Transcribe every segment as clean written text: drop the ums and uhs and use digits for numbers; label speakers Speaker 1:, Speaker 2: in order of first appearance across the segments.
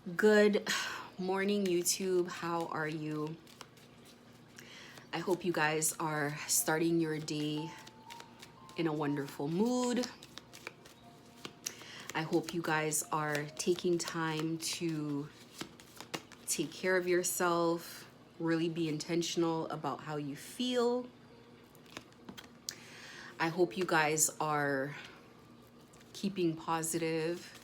Speaker 1: Good morning, YouTube. How are you? I hope you guys are starting your day in a wonderful mood. I hope you guys are taking time to take care of yourself, really be intentional about how you feel. I hope you guys are keeping positive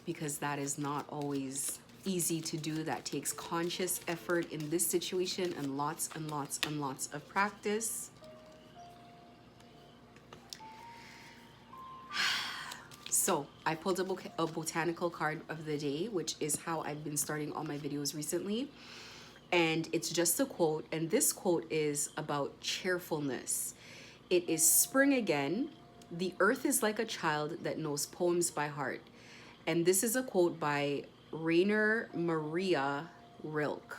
Speaker 1: because that is not always easy to do. That takes conscious effort in this situation and lots and lots and lots of practice. So I pulled a botanical card of the day, which is how I've been starting all my videos recently. And it's just a quote. And this quote is about cheerfulness. It is spring again. The earth is like a child that knows poems by heart. And this is a quote by Rainer Maria Rilke.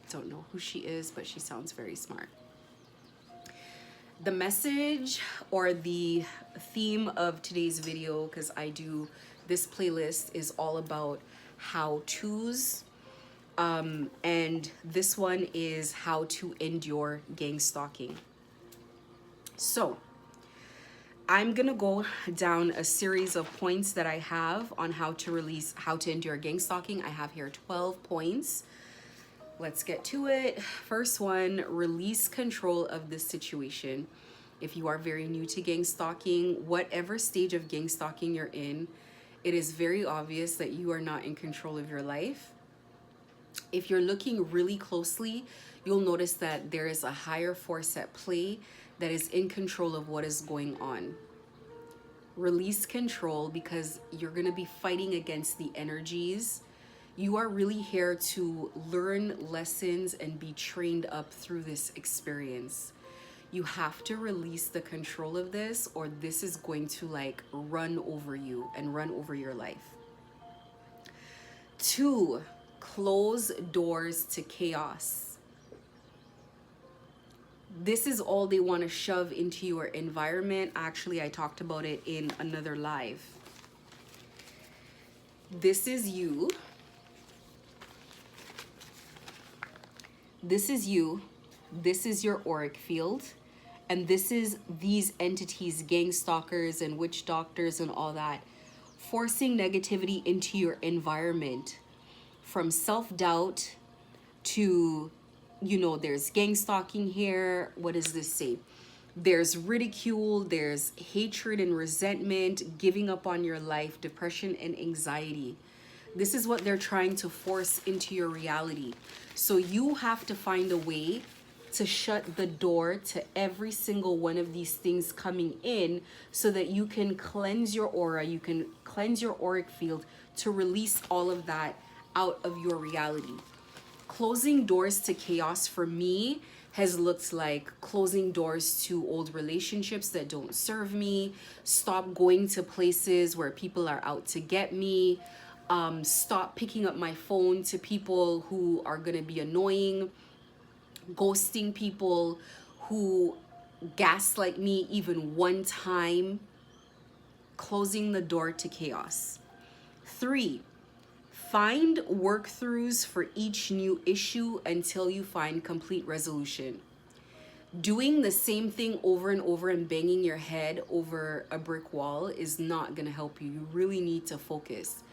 Speaker 1: Don't know who she is, but she sounds very smart. The message or the theme of today's video, because I do this playlist, is all about how-tos. And this one is how to endure gang stalking. So I'm gonna go down a series of points that I have on how to endure gang stalking. I have here 12 points. Let's get to it. First one, release control of this situation. If you are very new to gang stalking, whatever stage of gang stalking you're in, it is very obvious that you are not in control of your life. If you're looking really closely, you'll notice that there is a higher force at play that is in control of what is going on. Release control because you're going to be fighting against the energies. You are really here to learn lessons and be trained up through this experience. You have to release the control of this, or this is going to like run over you and run over your life. 2, close doors to chaos. This is all they want to shove into your environment. Actually, I talked about it in another live. This is you. This is you. This is your auric field. And this is these entities, gang stalkers and witch doctors and all that, forcing negativity into your environment. From self-doubt to, there's gang stalking here. What does this say? There's ridicule, there's hatred and resentment, giving up on your life, depression and anxiety. This is what they're trying to force into your reality. So you have to find a way to shut the door to every single one of these things coming in so that you can cleanse your aura, you can cleanse your auric field to release all of that out of your reality. Closing doors to chaos for me has looked like closing doors to old relationships that don't serve me, stop going to places where people are out to get me, stop picking up my phone to people who are gonna be annoying, ghosting people who gaslight me even one time, closing the door to chaos. 3, find work-throughs for each new issue until you find complete resolution. Doing the same thing over and over and banging your head over a brick wall is not going to help you. You really need to focus.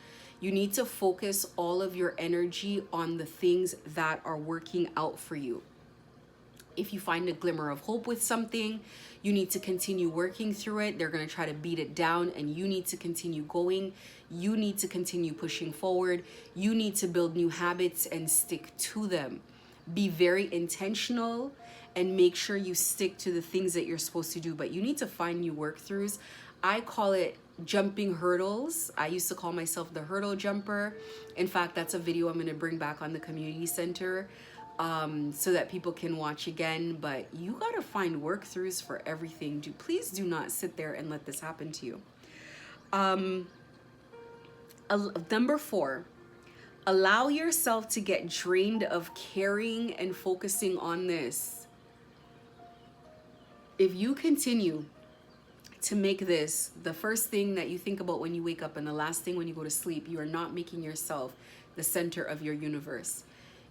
Speaker 1: You need to focus all of your energy on the things that are working out for you. If you find a glimmer of hope with something, you need to continue working through it. They're going to try to beat it down and you need to continue going. You need to continue pushing forward. You need to build new habits and stick to them. Be very intentional and make sure you stick to the things that you're supposed to do. But you need to find new work-throughs. I call it jumping hurdles. I used to call myself the hurdle jumper. In fact, that's a video I'm going to bring back on the community center. So that people can watch again, but you gotta find work-throughs for everything. Please do not sit there and let this happen to you. Number 4, allow yourself to get drained of caring and focusing on this. If you continue to make this the first thing that you think about when you wake up and the last thing when you go to sleep, you are not making yourself the center of your universe.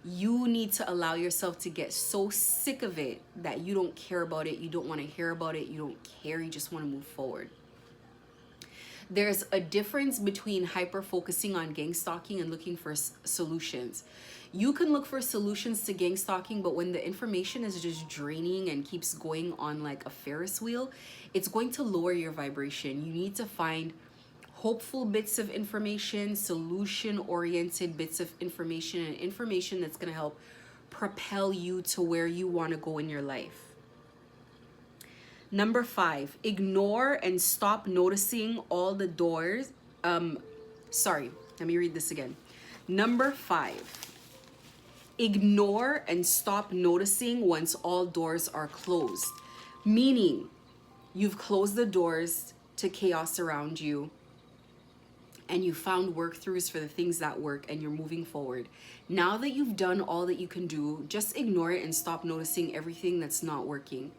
Speaker 1: You need to allow yourself to get so sick of it that you don't care about it, you don't want to hear about it, you don't care, you just want to move forward. There's a difference between hyper focusing on gang stalking and looking for solutions. You can look for solutions to gang stalking, but when the information is just draining and keeps going on like a Ferris wheel, it's going to lower your vibration. You need to find hopeful bits of information, solution-oriented bits of information, and information that's going to help propel you to where you want to go in your life. Number 5, ignore and stop noticing all the doors. Sorry, let me read this again. Number 5, ignore and stop noticing once all doors are closed. Meaning, you've closed the doors to chaos around you, and you found work-throughs for the things that work, and you're moving forward. Now that you've done all that you can do, just ignore it and stop noticing everything that's not working.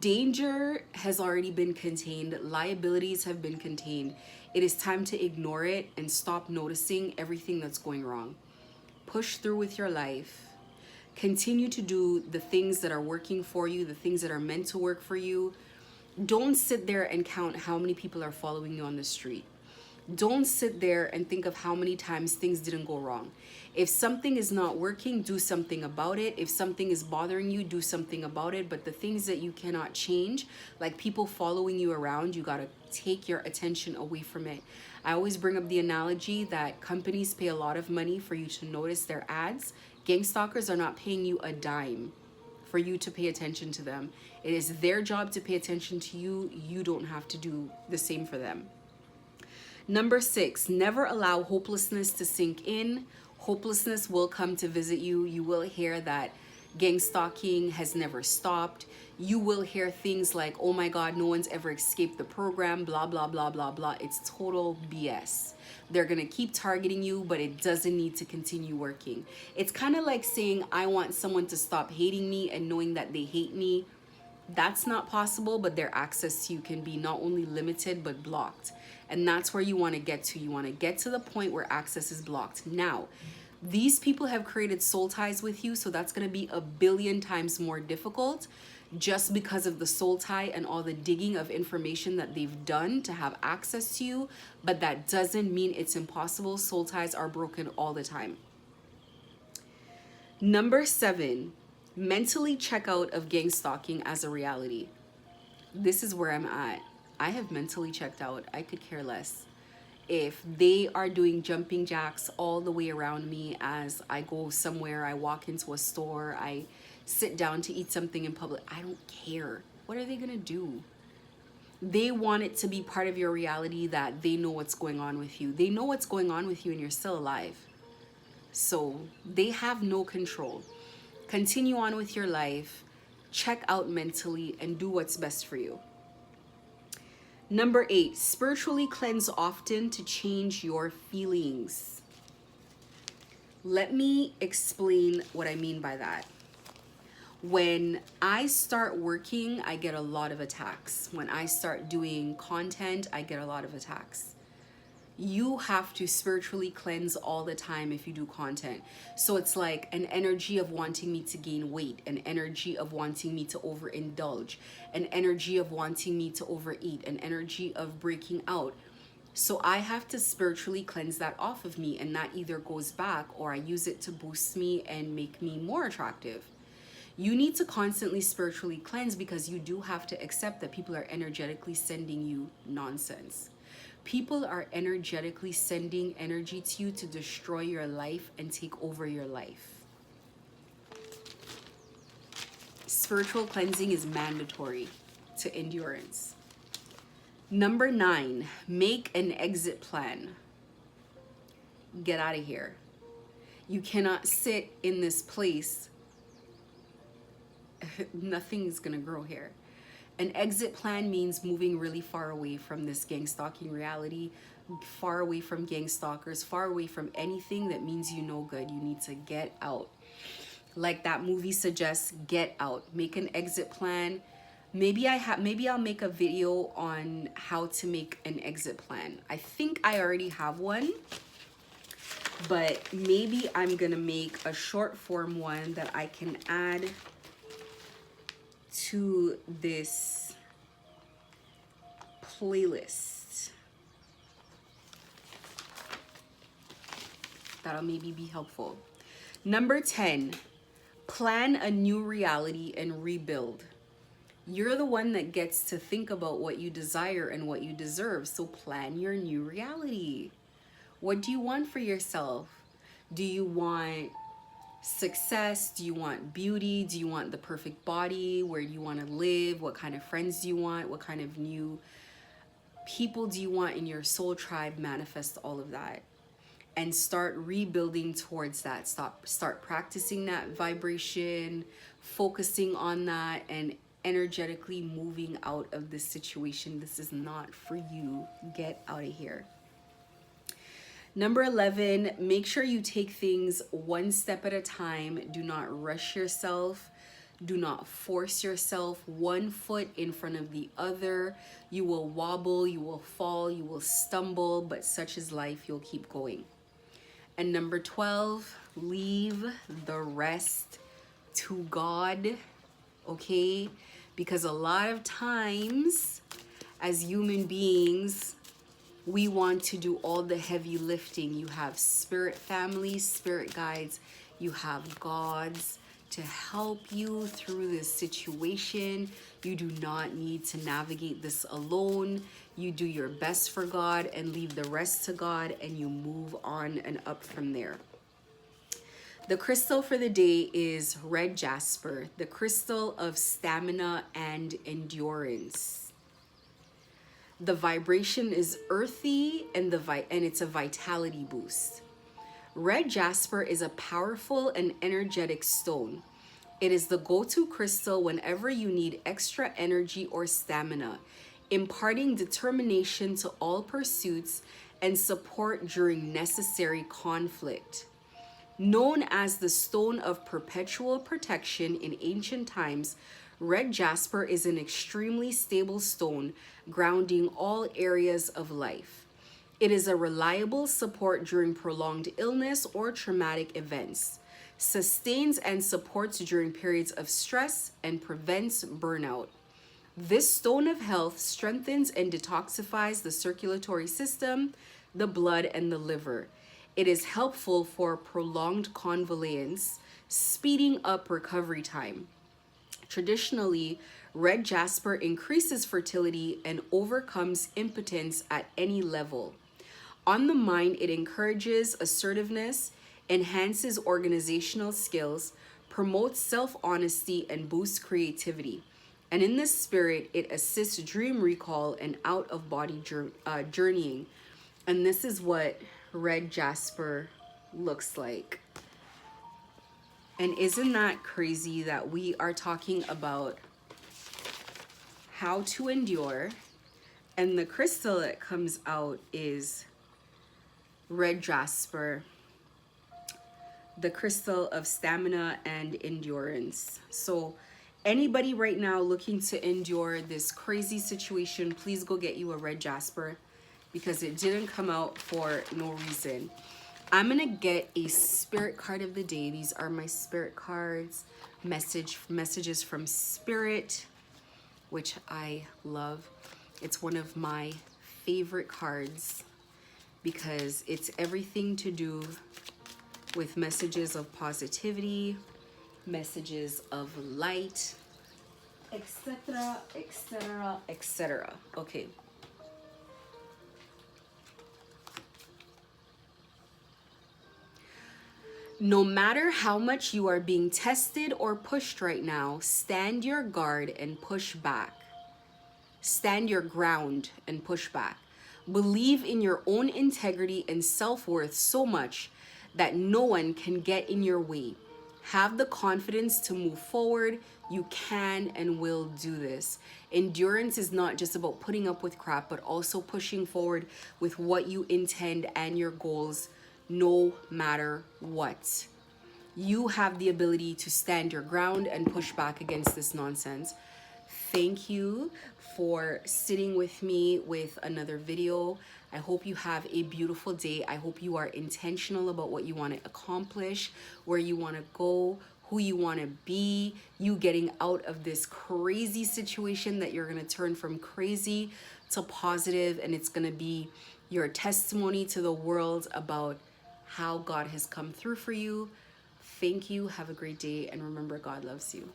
Speaker 1: Danger has already been contained. Liabilities have been contained. It is time to ignore it and stop noticing everything that's going wrong. Push through with your life. Continue to do the things that are working for you, the things that are meant to work for you. Don't sit there and count how many people are following you on the street. Don't sit there and think of how many times things didn't go wrong. If something is not working, do something about it. If something is bothering you, do something about it. But the things that you cannot change, like people following you around, you gotta take your attention away from it. I always bring up the analogy that companies pay a lot of money for you to notice their ads. Gang stalkers are not paying you a dime for you to pay attention to them. It is their job to pay attention to you. You don't have to do the same for them. Number 6, never allow hopelessness to sink in. Hopelessness will come to visit you. You will hear that gang stalking has never stopped. You will hear things like, oh my God, no one's ever escaped the program, blah, blah, blah, blah, blah. It's total BS. They're gonna keep targeting you, but it doesn't need to continue working. It's kind of like saying, I want someone to stop hating me and knowing that they hate me. That's not possible, but their access to you can be not only limited, but blocked. And that's where you want to get to. You want to get to the point where access is blocked. Now, these people have created soul ties with you, so that's going to be a billion times more difficult just because of the soul tie and all the digging of information that they've done to have access to you. But that doesn't mean it's impossible. Soul ties are broken all the time. Number 7, mentally check out of gang stalking as a reality. This is where I'm at. I have mentally checked out. I could care less. If they are doing jumping jacks all the way around me as I go somewhere, I walk into a store, I sit down to eat something in public, I don't care. What are they gonna do? They want it to be part of your reality that they know what's going on with you. They know what's going on with you and you're still alive. So they have no control. Continue on with your life, check out mentally, and do what's best for you. Number 8, spiritually cleanse often to change your feelings. Let me explain what I mean by that. When I start working, I get a lot of attacks. When I start doing content, I get a lot of attacks. You have to spiritually cleanse all the time if you do content. So it's like an energy of wanting me to gain weight, an energy of wanting me to overindulge, an energy of wanting me to overeat, an energy of breaking out. So I have to spiritually cleanse that off of me, and that either goes back or I use it to boost me and make me more attractive. You need to constantly spiritually cleanse because you do have to accept that people are energetically sending you nonsense. People are energetically sending energy to you to destroy your life and take over your life. Spiritual cleansing is mandatory to endurance. Number 9, make an exit plan. Get out of here. You cannot sit in this place. Nothing is gonna grow here. An exit plan means moving really far away from this gang stalking reality, far away from gang stalkers, far away from anything that means you no good. You need to get out. Like that movie suggests, get out. Make an exit plan. Maybe I'll make a video on how to make an exit plan. I think I already have one, but maybe I'm gonna make a short form one that I can add to this playlist. That'll maybe be helpful. Number 10, plan a new reality and rebuild. You're the one that gets to think about what you desire and what you deserve. So plan your new reality. What do you want for yourself? Do you want success? Do you want beauty? Do you want the perfect body? Where do you want to live? What kind of friends do you want? What kind of new people do you want in your soul tribe? Manifest all of that and start rebuilding towards that. Start practicing that vibration, focusing on that, and energetically moving out of this situation. This is not for you. Get out of here. Number 11, make sure you take things one step at a time. Do not rush yourself. Do not force yourself, one foot in front of the other. You will wobble, you will fall, you will stumble, but such is life. You'll keep going. And number 12, leave the rest to God, okay? Because a lot of times as human beings, we want to do all the heavy lifting. You have spirit families, spirit guides, you have gods to help you through this situation. You do not need to navigate this alone. You do your best for God and leave the rest to God, and you move on and up from there. The crystal for the day is red jasper, the crystal of stamina and endurance. The vibration is earthy and it's a vitality boost. Red jasper is a powerful and energetic stone. It is the go-to crystal whenever you need extra energy or stamina, imparting determination to all pursuits and support during necessary conflict. Known as the stone of perpetual protection in ancient times, red jasper is an extremely stable stone, grounding all areas of life. It is a reliable support during prolonged illness or traumatic events, sustains and supports during periods of stress, and prevents burnout. This stone of health strengthens and detoxifies the circulatory system, the blood, and the liver. It is helpful for prolonged convalescence, speeding up recovery time. Traditionally, red jasper increases fertility and overcomes impotence at any level. On the mind, it encourages assertiveness, enhances organizational skills, promotes self-honesty, and boosts creativity. And in this spirit, it assists dream recall and out-of-body journeying. And this is what red jasper looks like. And isn't that crazy that we are talking about how to endure, and the crystal that comes out is red jasper, the crystal of stamina and endurance. So anybody right now looking to endure this crazy situation, please go get you a red jasper, because it didn't come out for no reason. I'm gonna get a spirit card of the day. These are my spirit cards, messages from spirit, which I love. It's one of my favorite cards because it's everything to do with messages of positivity, messages of light, etc., etc., etc. Okay. No matter how much you are being tested or pushed right now, stand your guard and push back. Stand your ground and push back. Believe in your own integrity and self-worth so much that no one can get in your way. Have the confidence to move forward. You can and will do this. Endurance is not just about putting up with crap, but also pushing forward with what you intend and your goals, no matter what. You have the ability to stand your ground and push back against this nonsense. Thank you for sitting with me with another video. I hope you have a beautiful day. I hope you are intentional about what you want to accomplish, where you want to go, who you want to be, you getting out of this crazy situation that you're going to turn from crazy to positive, and it's going to be your testimony to the world about how God has come through for you. Thank you. Have a great day. And remember, God loves you.